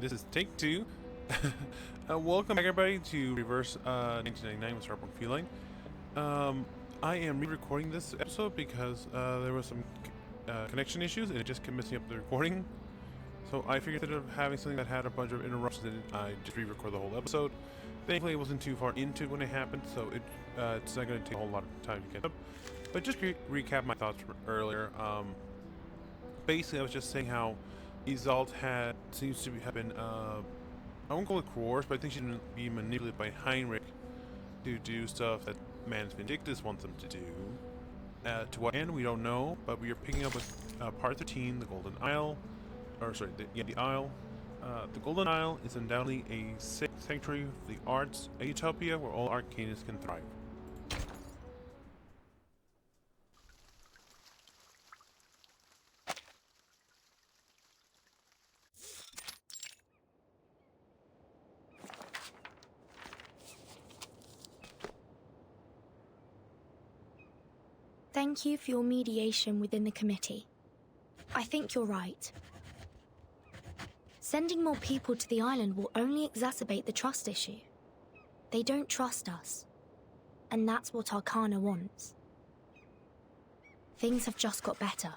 This is take two. Welcome back, everybody, to Reverse 1999 with StarBornFeline. I am re-recording this episode because there was some connection issues and it just kept messing up the recording. So I figured instead of having something that had a bunch of interruptions in it, I just re-record the whole episode. Thankfully, it wasn't too far into it when it happened, so it's not going to take a whole lot of time to get up. But just recap my thoughts from earlier. Basically, I was just saying how Isolde seems to have been, I won't call it coerced, but I think she's been being manipulated by Heinrich to do stuff that Manus Vindictus wants them to do. To what end, we don't know, but we are picking up with part 13, the Golden Isle. The Isle. The Golden Isle is undoubtedly a sanctuary of the arts, a utopia where all arcanists can thrive. Thank you for your mediation within the committee. I think you're right. Sending more people to the island will only exacerbate the trust issue. They don't trust us. And that's what Arcana wants. Things have just got better.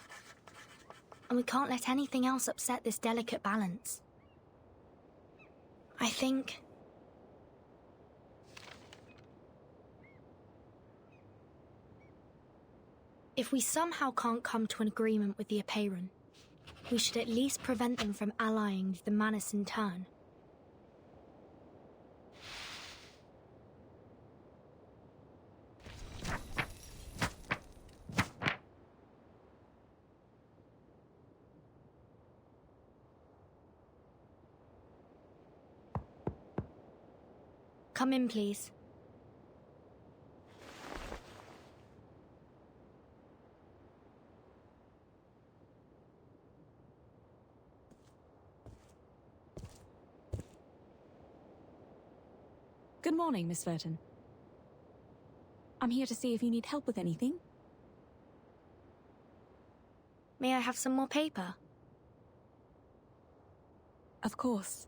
And we can't let anything else upset this delicate balance. I think... if we somehow can't come to an agreement with the Apeiron, we should at least prevent them from allying with the Manus in turn. Come in, please. Good morning, Miss Verton. I'm here to see if you need help with anything. May I have some more paper? Of course.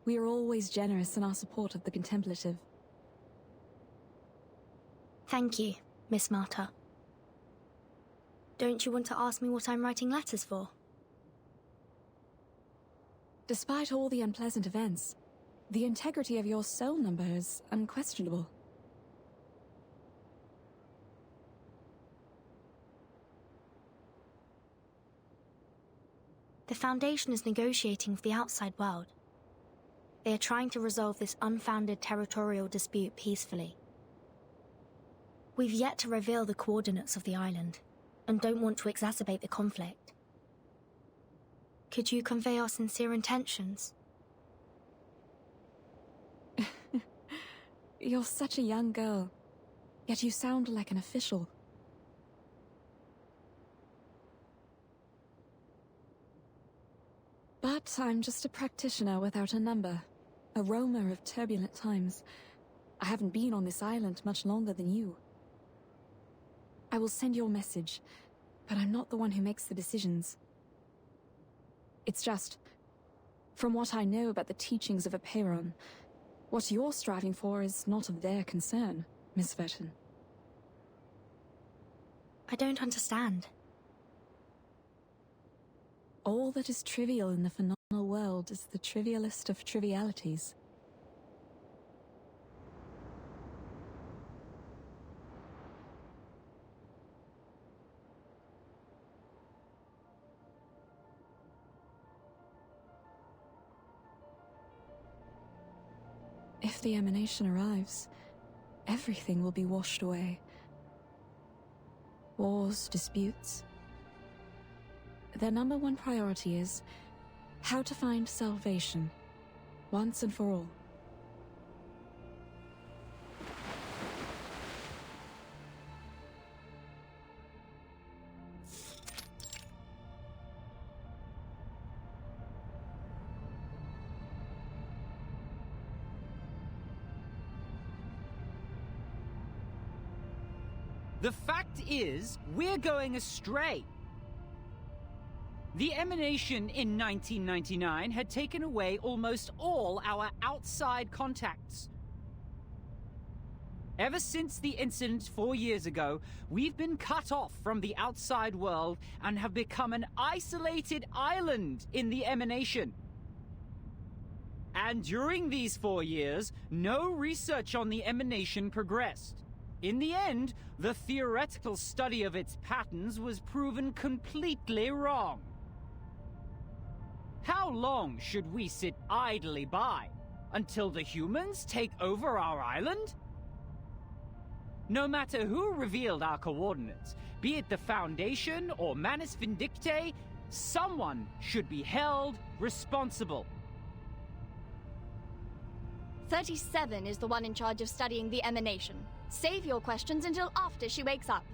We are always generous in our support of the contemplative. Thank you, Miss Marta. Don't you want to ask me what I'm writing letters for? Despite all the unpleasant events, the integrity of your soul number is unquestionable. The Foundation is negotiating with the outside world. They are trying to resolve this unfounded territorial dispute peacefully. We've yet to reveal the coordinates of the island, and don't want to exacerbate the conflict. Could you convey our sincere intentions? You're such a young girl, yet you sound like an official. But I'm just a practitioner without a number, a roamer of turbulent times. I haven't been on this island much longer than you. I will send your message, but I'm not the one who makes the decisions. It's just, from what I know about the teachings of Apeiron, what you're striving for is not of their concern, Miss Verton. I don't understand. All that is trivial in the phenomenal world is the trivialist of trivialities. If the emanation arrives, everything will be washed away. Wars, disputes. Their number one priority is how to find salvation, once and for all. The fact is, we're going astray. The emanation in 1999 had taken away almost all our outside contacts. Ever since the incident 4 years ago, we've been cut off from the outside world and have become an isolated island in the emanation. And during these 4 years, no research on the emanation progressed. In the end, the theoretical study of its patterns was proven completely wrong. How long should we sit idly by? Until the humans take over our island? No matter who revealed our coordinates, be it the Foundation or Manus Vindictae, someone should be held responsible. 37 is the one in charge of studying the emanation. Save your questions until after she wakes up.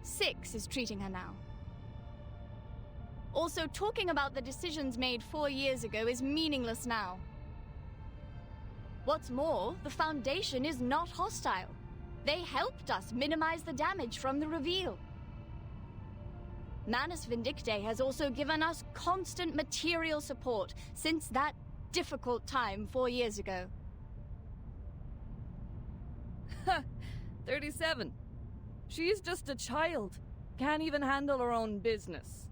6 is treating her now. Also, talking about the decisions made 4 years ago is meaningless now. What's more, the Foundation is not hostile. They helped us minimize the damage from the reveal. Manus Vindictae has also given us constant material support since that difficult time 4 years ago. 37. She's just a child. Can't even handle her own business.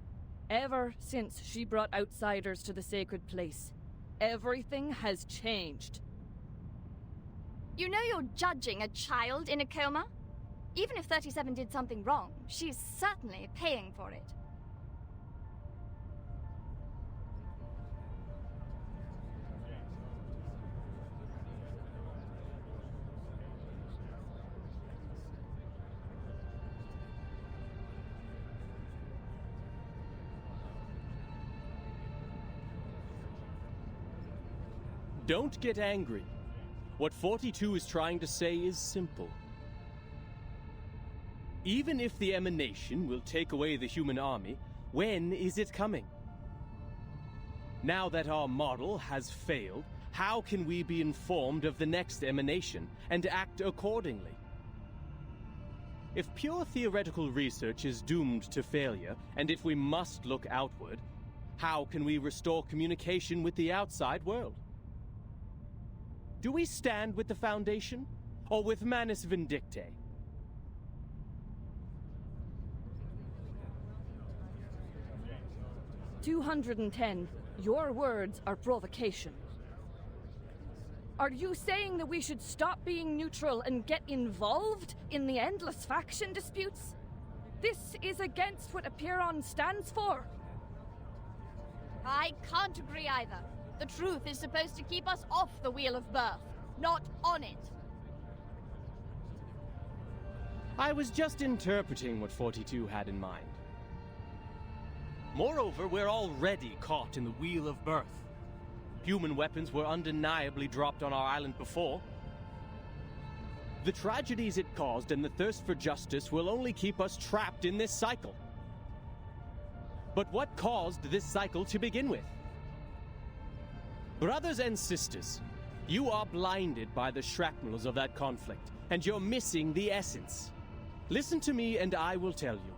Ever since she brought outsiders to the sacred place, everything has changed. You know you're judging a child in a coma? Even if 37 did something wrong, she's certainly paying for it. Don't get angry. What 42 is trying to say is simple. Even if the emanation will take away the human army, when is it coming? Now that our model has failed, how can we be informed of the next emanation and act accordingly? If pure theoretical research is doomed to failure, and if we must look outward, how can we restore communication with the outside world? Do we stand with the Foundation, or with Manus Vindictae? "210. Your words are provocation. Are you saying that we should stop being neutral and get involved in the endless faction disputes? This is against what Apiron stands for. I can't agree either. The truth is supposed to keep us off the Wheel of Birth, not on it. I was just interpreting what 42 had in mind. Moreover, we're already caught in the Wheel of Birth. Human weapons were undeniably dropped on our island before. The tragedies it caused and the thirst for justice will only keep us trapped in this cycle. But what caused this cycle to begin with? Brothers and sisters, you are blinded by the shrapnels of that conflict, and you're missing the essence. Listen to me and I will tell you.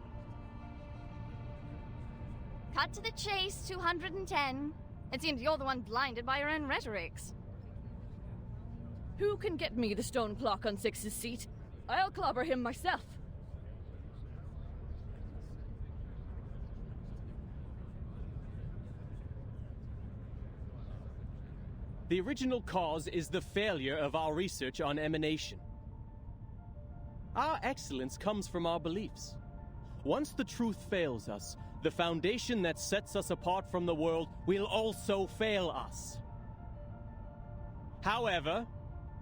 Cut to the chase, 210. It seems you're the one blinded by your own rhetorics. Who can get me the stone clock on Six's seat? I'll clobber him myself. The original cause is the failure of our research on emanation. Our excellence comes from our beliefs. Once the truth fails us, the foundation that sets us apart from the world will also fail us. However,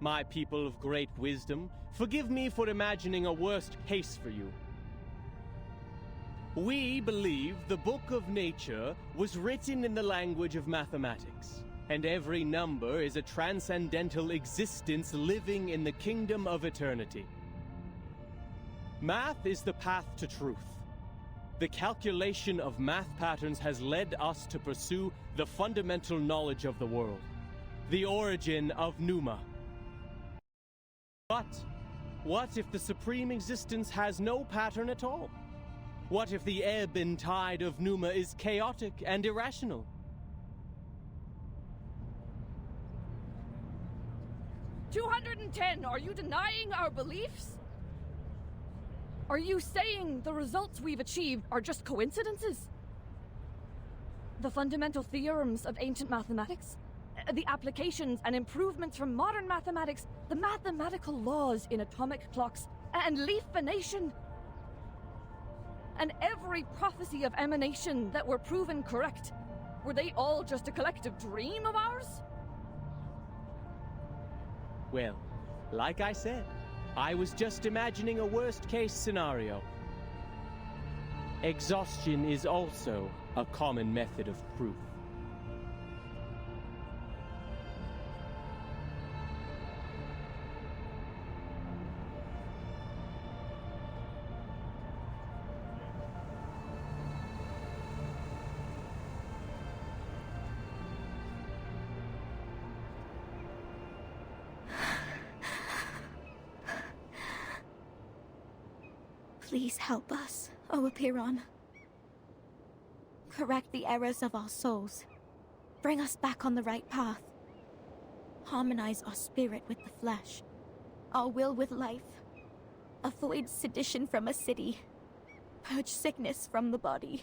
my people of great wisdom, forgive me for imagining a worst case for you. We believe the book of nature was written in the language of mathematics, and every number is a transcendental existence living in the kingdom of eternity. Math is the path to truth. The calculation of math patterns has led us to pursue the fundamental knowledge of the world, the origin of Pneuma. But what if the supreme existence has no pattern at all? What if the ebb and tide of Numa is chaotic and irrational? 210, are you denying our beliefs? Are you saying the results we've achieved are just coincidences? The fundamental theorems of ancient mathematics? The applications and improvements from modern mathematics? The mathematical laws in atomic clocks and leaf venation? And every prophecy of emanation that were proven correct, were they all just a collective dream of ours? Well, like I said, I was just imagining a worst-case scenario. Exhaustion is also a common method of proof. Please help us, O Apiron. Correct the errors of our souls. Bring us back on the right path. Harmonize our spirit with the flesh, our will with life. Avoid sedition from a city. Purge sickness from the body.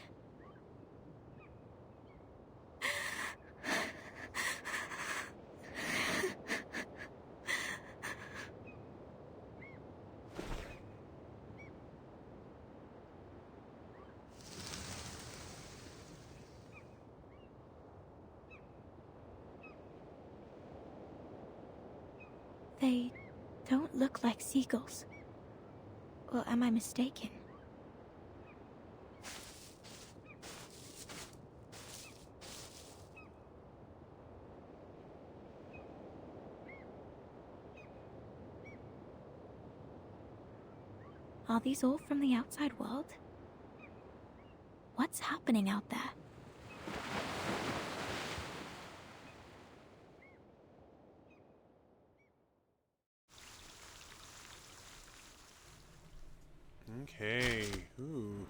They don't look like seagulls. Or am I mistaken? Are these all from the outside world? What's happening out there? Okay. Ooh.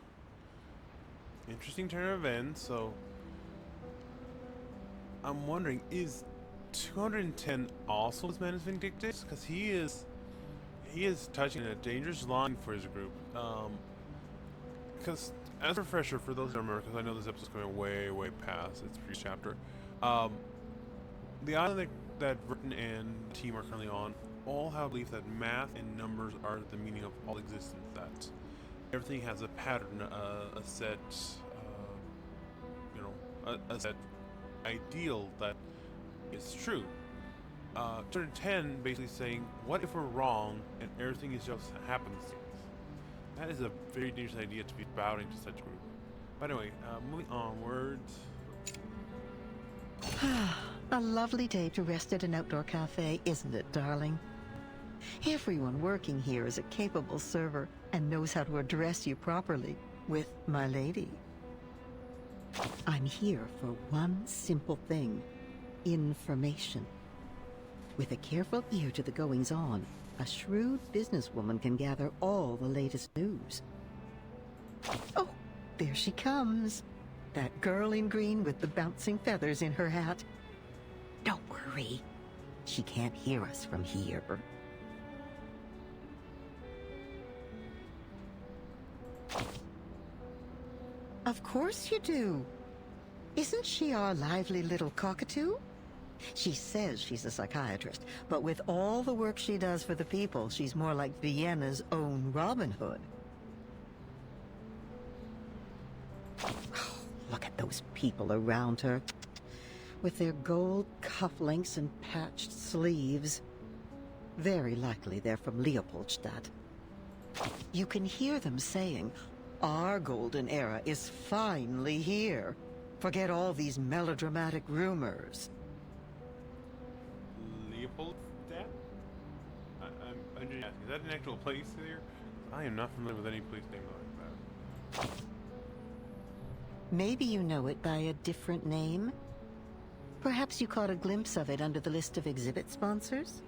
Interesting turn of events. So, I'm wondering, is 210 also this man is vindictive? Because he is touching a dangerous line for his group. Because as a refresher for those who remember, because I know this episode's going way past its previous chapter. The island that Vertin and the team are currently on all have a belief that math and numbers are the meaning of all existence. That everything has a pattern, a set, a set ideal that is true. 210 basically saying, what if we're wrong and everything is just happenstance? That is a very dangerous idea to be spouting to such a group. But anyway, moving onwards. A lovely day to rest at an outdoor cafe, isn't it, darling? Everyone working here is a capable server and knows how to address you properly with my lady. I'm here for one simple thing: information. With a careful ear to the goings-on, a shrewd businesswoman can gather all the latest news. Oh, there she comes. That girl in green with the bouncing feathers in her hat. Don't worry. She can't hear us from here. Of course you do. Isn't she our lively little cockatoo? She says she's a psychiatrist, but with all the work she does for the people, she's more like Vienna's own Robin Hood. Oh, look at those people around her, with their gold cufflinks and patched sleeves. Very likely they're from Leopoldstadt. You can hear them saying, "Our golden era is finally here. Forget all these melodramatic rumors." Leopoldstadt? I'm just asking, is that an actual place there? I am not familiar with any place named like that. Maybe you know it by a different name? Perhaps you caught a glimpse of it under the list of exhibit sponsors?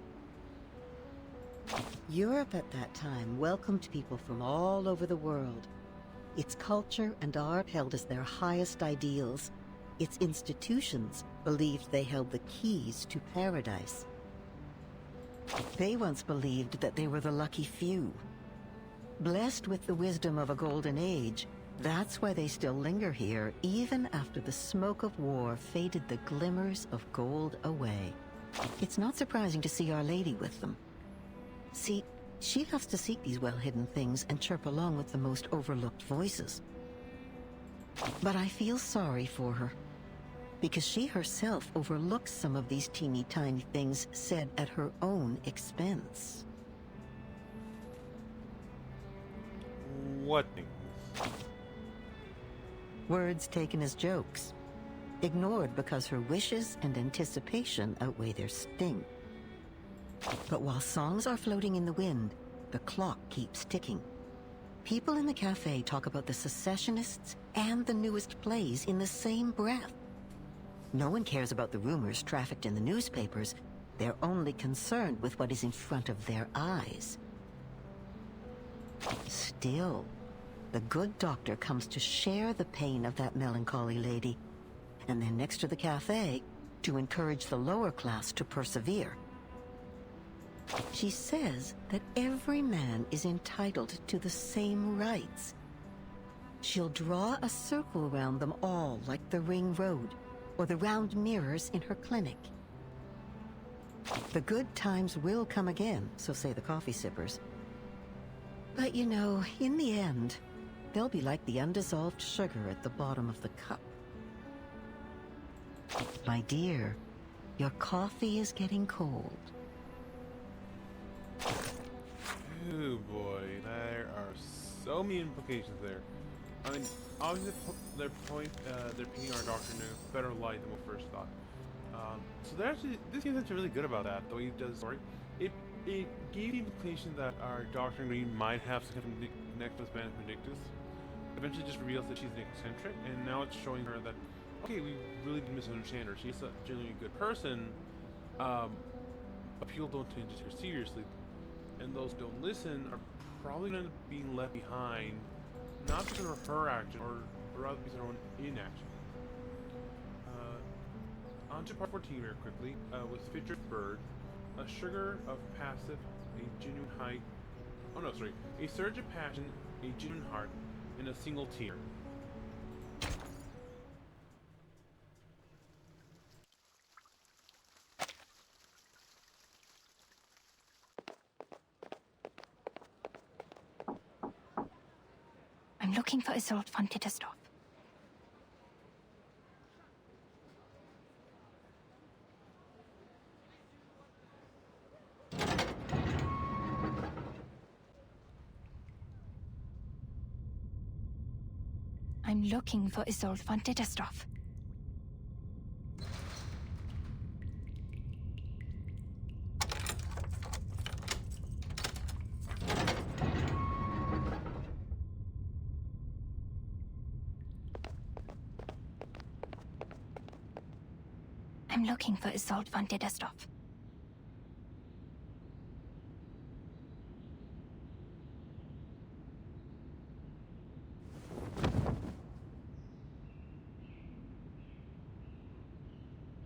Europe at that time welcomed people from all over the world. its culture and art held as their highest ideals, its institutions believed they held the keys to paradise. They once believed that they were the lucky few. Blessed with the wisdom of a golden age, that's why they still linger here, even after the smoke of war faded the glimmers of gold away. It's not surprising to see Our Lady with them. See, she loves to seek these well-hidden things and chirp along with the most overlooked voices. But I feel sorry for her, because she herself overlooks some of these teeny-tiny things said at her own expense. What things? Words taken as jokes, ignored because her wishes and anticipation outweigh their sting. But while songs are floating in the wind, the clock keeps ticking. People in the cafe talk about the secessionists and the newest plays in the same breath. No one cares about the rumors trafficked in the newspapers. They're only concerned with what is in front of their eyes. Still, the good doctor comes to share the pain of that melancholy lady, and then next to the cafe, to encourage the lower class to persevere. She says that every man is entitled to the same rights. She'll draw a circle around them all like the ring road, or the round mirrors in her clinic. The good times will come again, so say the coffee sippers. But you know, in the end, they'll be like the undissolved sugar at the bottom of the cup. My dear, your coffee is getting cold. Oh boy, there are so many implications there. I mean, obviously they're painting our doctor in a better light than we first thought. So they're actually, this game's actually really good about that, the way he does the story. It gave the implication that our Doctor Green might have some kind of connect with Band Predictus. Eventually just reveals that she's an eccentric, and now it's showing her that, okay, we really did misunderstand her. She's a genuinely good person, but people don't tend to take her seriously. And those who don't listen are probably going to be being left behind, not because of her action, or rather because of her own inaction. On to part 14 very quickly, with Fitcher's Bird, a sugar of passive, a genuine height, a surge of passion, a genuine heart, and a single tear. I'm looking for Isolde von Tittersdorf. I'm looking for Isolde von Tittersdorf. I'm looking for Isolde von Tittersdorf.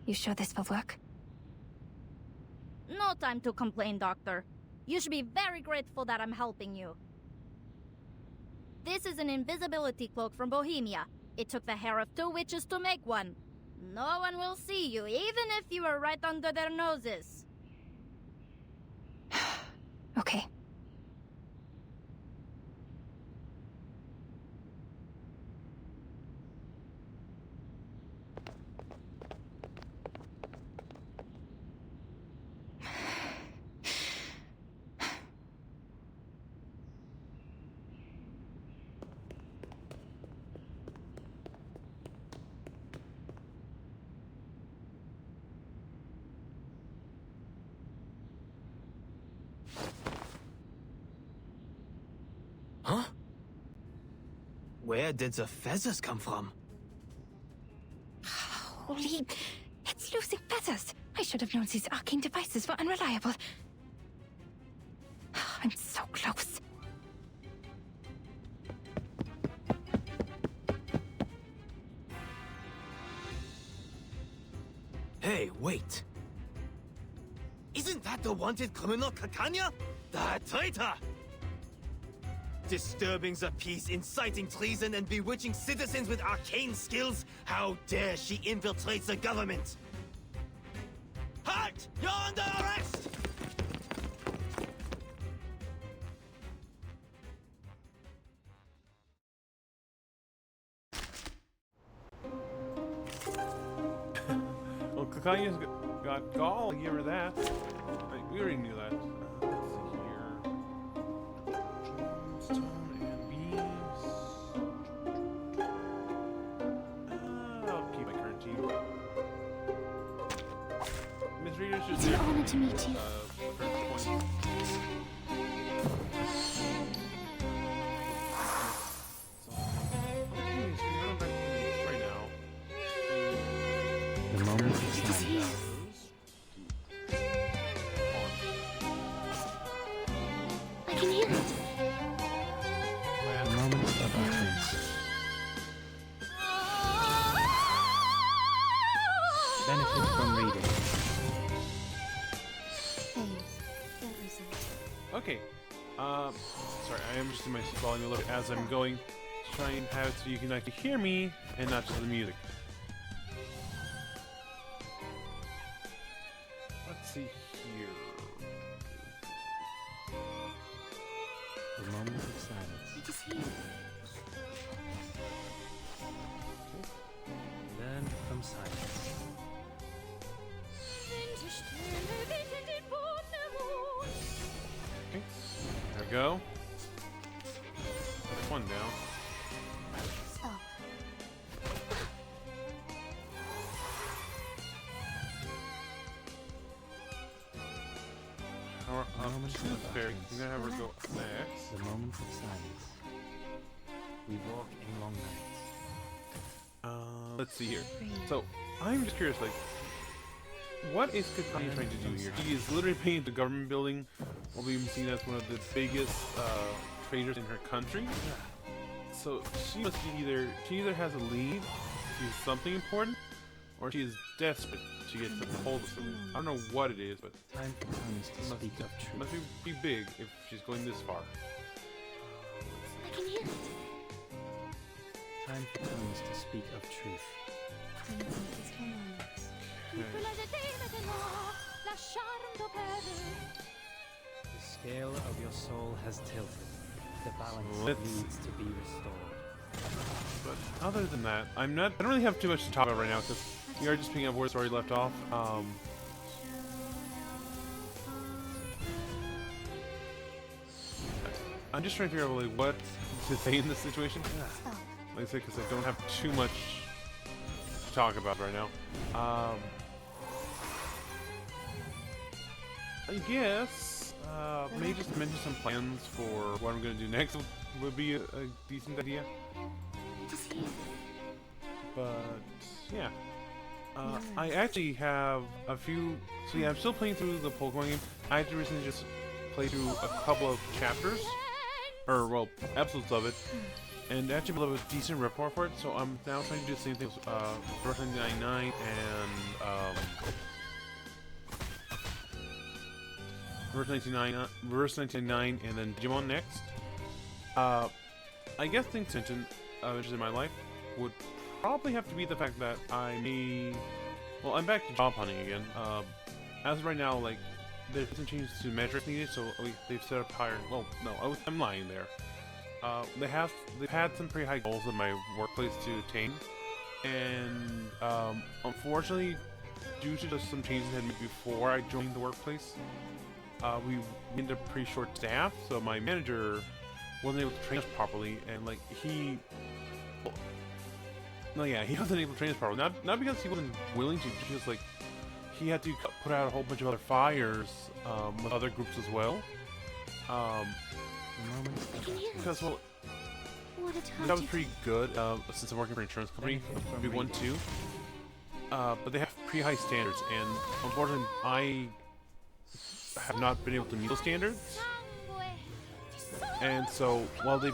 You sure this will work? No time to complain, Doctor. You should be very grateful that I'm helping you. This is an invisibility cloak from Bohemia. It took the hair of 2 witches to make one. No one will see you, even if you are right under their noses. Okay. Huh? Where did the feathers come from? Holy... It's losing feathers! I should have known these arcane devices were unreliable. I'm so close. Isn't that the wanted criminal Kakanya? The traitor! Disturbing the peace, inciting treason, and bewitching citizens with arcane skills? How dare she infiltrate the government? Halt! You're under arrest! Well, Kakanya's got gall. I'll give her that. Right, we already knew that. Let's see here. Tombstone and bees. I'll keep my current team. Miss Reader should It's an honor to meet you. The moment of silence. I can hear it. The moment of utterance. Benefit from reading. Okay. Sorry, I am just in my volume a little bit as I'm going to try and have it so you can actually hear me and not just the music. Let's see here. The moment of silence. It is here. Learn from silence. Okay. There we go. Put one down. Stop. Fair. I'm gonna have her go next. The moment of silence. We walk in long nights. Let's see here. So, I'm just curious, like, what is Kakanya trying to do here? He is literally painting the government building, while being seen as one of the biggest traders in her country. So she must be she either has a lead, she's something important, or she is desperate to get some hold of something. I don't know what it is, but Time comes to speak of truth. must be big if she's going this far. I can hear it. Time comes to speak of truth. The scale of your soul has tilted. The balance needs to be restored. But other than that, I don't really have too much to talk about right now because we are just picking up where the story left off. I'm just trying to figure out like what to say in this situation. Like I said, because I don't have too much to talk about right now. I guess maybe just mention some plans for what I'm going to do next would be a decent idea. It is here. But yeah, I actually have a few. So yeah, I'm still playing through the Pokemon game. I actually recently just played through a couple of chapters, or well, episodes of it, and actually have a decent rapport for it. So I'm now trying to do the same thing with Verse 99 and Verse 99, and then Digimon next. I guess things mentioned in my life would probably have to be the fact that well, I'm back to job hunting again. As of right now, like, there's some changes to metrics needed, so they've set up higher. Well, no, I'm lying there. They've had some pretty high goals in my workplace to attain, and unfortunately, due to just some changes I had made before I joined the workplace, we ended up pretty short staff, so my manager wasn't able to train us properly, and like he wasn't able to train us properly. Not because he wasn't willing to, just because like he had to put out a whole bunch of other fires with other groups as well. Because well, that was pretty good since I'm working for an insurance company, big one too. But they have pretty high standards, and unfortunately, I have not been able to meet those standards. And so while they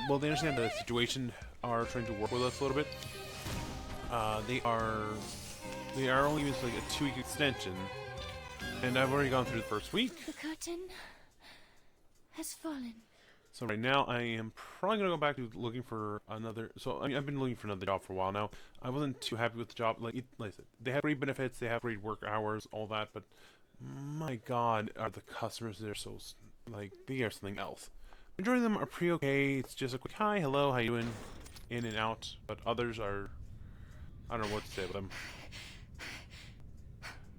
understand the situation, are trying to work with us a little bit. They are only using like a 2-week extension, And I've already gone through the first week. The curtain has fallen. So right now I am probably going to go back to looking for another... So I mean, I've been looking for another job for a while now. I wasn't too happy with the job. Like I said, they have great benefits, they have great work hours, all that. But my God, are the customers there so... Like, they are something else. Majority of them are pretty okay. It's just a quick hi, hello, how you doing? In and out. But others are... I don't know what to say about them.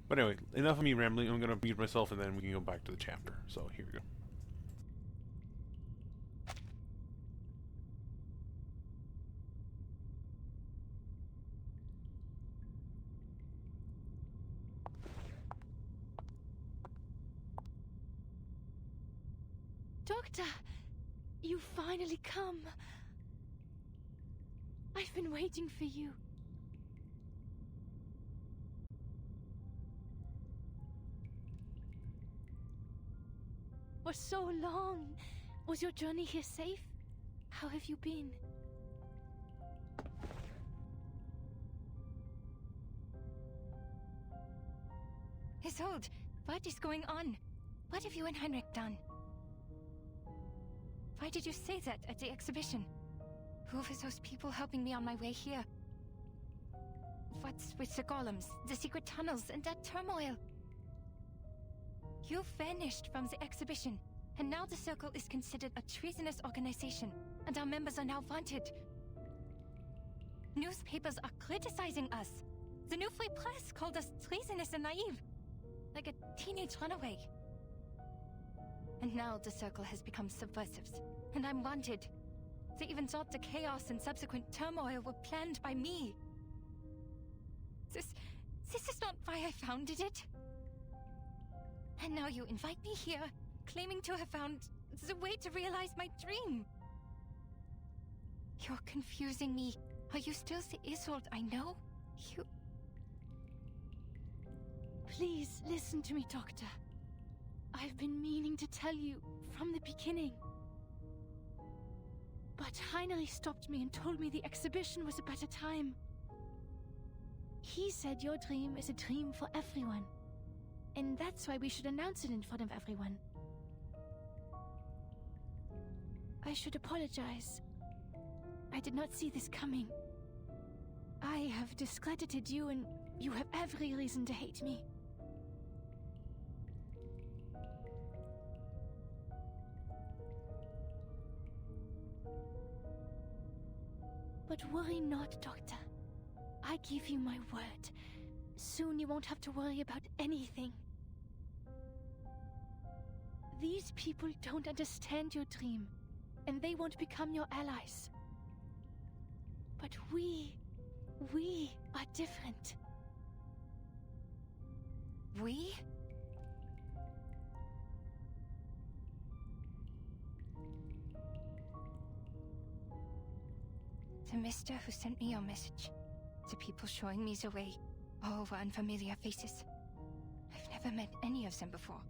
But anyway, enough of me rambling. I'm going to mute myself and then we can go back to the chapter. So here we go. Doctor, you finally come. I've been waiting for you. For so long. Was your journey here safe? How have you been? Isolde, what is going on? What have you and Heinrich done? Why did you say that at the exhibition? Who were those people helping me on my way here? What's with the golems, the secret tunnels, and that turmoil? You vanished from the exhibition, and now the Circle is considered a treasonous organization, and our members are now wanted. Newspapers are criticizing us. The New Free Press called us treasonous and naive, like a teenage runaway. And now the Circle has become subversives, and I'm wanted. They even thought the chaos and subsequent turmoil were planned by me. This is not why I founded it. And now you invite me here, claiming to have found the way to realize my dream. You're confusing me. Are you still the Isolde I know? You... Please listen to me, Doctor. I've been meaning to tell you from the beginning. But Heinrich stopped me and told me the exhibition was a better time. He said your dream is a dream for everyone. And that's why we should announce it in front of everyone. I should apologize. I did not see this coming. I have discredited you, and you have every reason to hate me. But worry not, Doctor. I give you my word. Soon you won't have to worry about anything. These people don't understand your dream, and they won't become your allies. But we are different. We? The mister who sent me your message. The people showing me the way. All were unfamiliar faces. I've never met any of them before.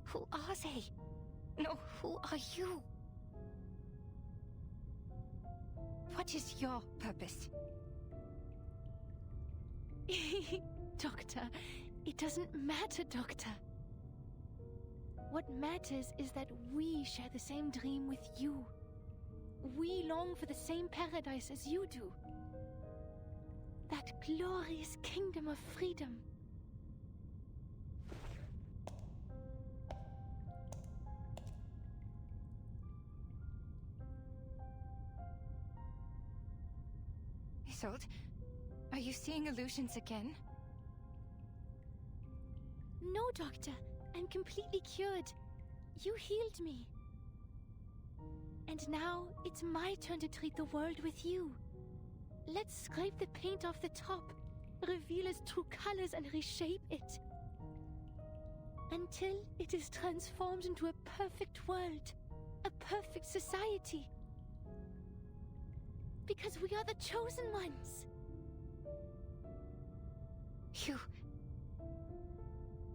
Who are they? No, who are you? What is your purpose? Doctor, it doesn't matter, Doctor. What matters is that we share the same dream with you. We long for the same paradise as you do. That glorious kingdom of freedom. Isolde, are you seeing illusions again? No, Doctor. I'm completely cured. You healed me. And now, it's my turn to treat the world with you. Let's scrape the paint off the top, reveal its true colors and reshape it. Until it is transformed into a perfect world, a perfect society. Because we are the chosen ones.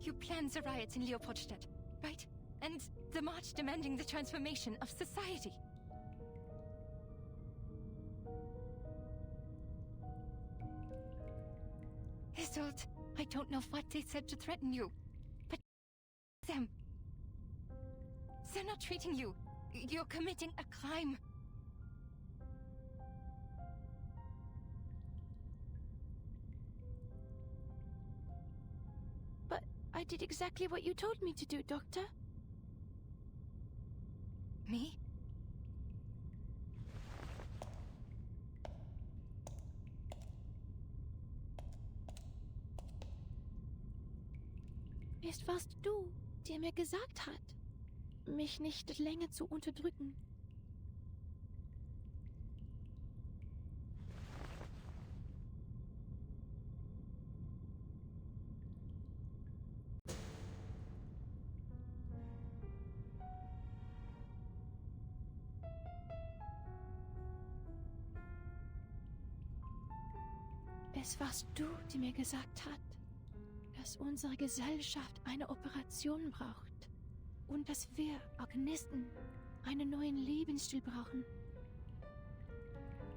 You planned the riots in Leopoldstadt, right? And the march demanding the transformation of society. Isolde, I don't know what they said to threaten you, but them. They're not treating you. You're committing a crime. But I did exactly what you told me to do, Doctor. Me? Es warst du, der mir gesagt hat, mich nicht länger zu unterdrücken. Es warst du, die mir gesagt hat, dass unsere Gesellschaft eine Operation braucht und dass wir Organisten einen neuen Lebensstil brauchen.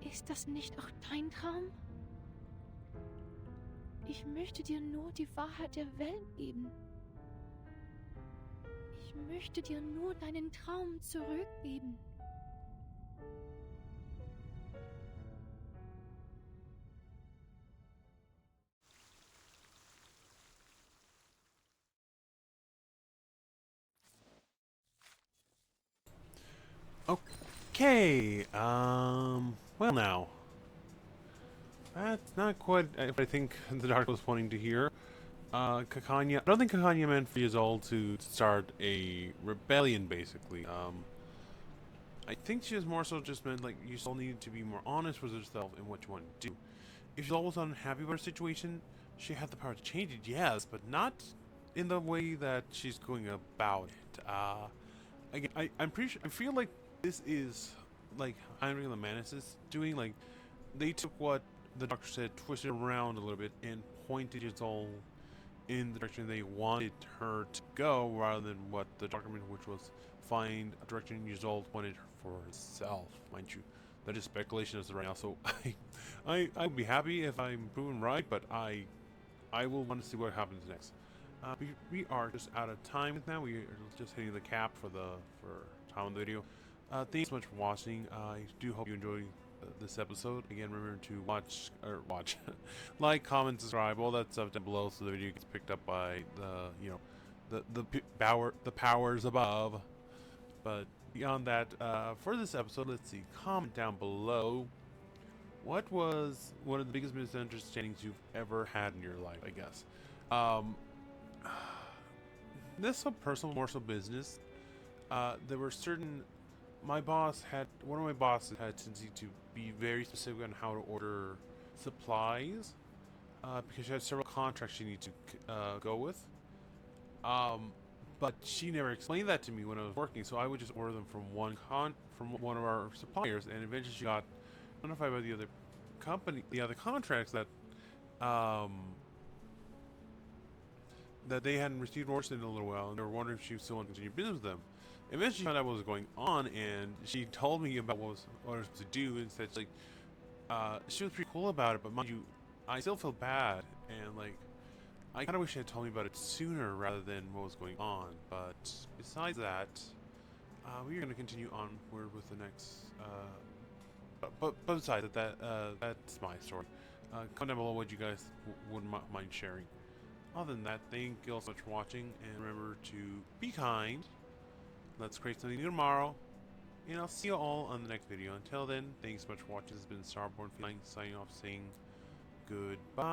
Ist das nicht auch dein Traum? Ich möchte dir nur die Wahrheit der Welt geben. Ich möchte dir nur deinen Traum zurückgeben. Okay, well now. That's not quite what I think the doctor was wanting to hear. Kakanya, I don't think Kakanya meant for years old to start a rebellion, basically. I think she was more so just meant, like, you still needed to be more honest with yourself and what you want to do. If she's always unhappy with her situation, she had the power to change it, yes, but not in the way that she's going about it. Again, I'm pretty sure, I feel like this is, like, Heinrich the Manus is doing, like, they took what the doctor said, twisted around a little bit, and pointed it all in the direction they wanted her to go, rather than what the document, which was find a direction Ysolde wanted her for herself. Mind you, that is speculation as of right now, so I would be happy if I'm proven right, but I will want to see what happens next. We are just out of time now. We are just hitting the cap for time on the video. Thanks so much for watching. I do hope you enjoyed this episode. Again, remember to watch, like, comment, subscribe, all that stuff down below, so the video gets picked up by the powers above. But beyond that, for this episode, let's see. Comment down below. What was one of the biggest misunderstandings you've ever had in your life? I guess. This so personal, more so business. There were certain. One of my bosses had a tendency to be very specific on how to order supplies, because she had several contracts she needed to go with. But she never explained that to me when I was working, so I would just order them from one of our suppliers, and eventually she got notified by the other contracts that that they hadn't received orders in a little while, and they were wondering if she was still want to continue business with them. Eventually, she found out what was going on, and she told me about what I was to do, and said, like, she was pretty cool about it, but mind you, I still feel bad, and, like, I kind of wish she had told me about it sooner rather than what was going on. But besides that, we are going to continue onward with the next, but besides that, that's my story. Comment down below what you guys wouldn't mind sharing. Other than that, thank you all so much for watching, and remember to be kind. Let's create something new tomorrow, and I'll see you all on the next video. Until then, thanks so much for watching. This has been StarBornFeline signing off, saying goodbye.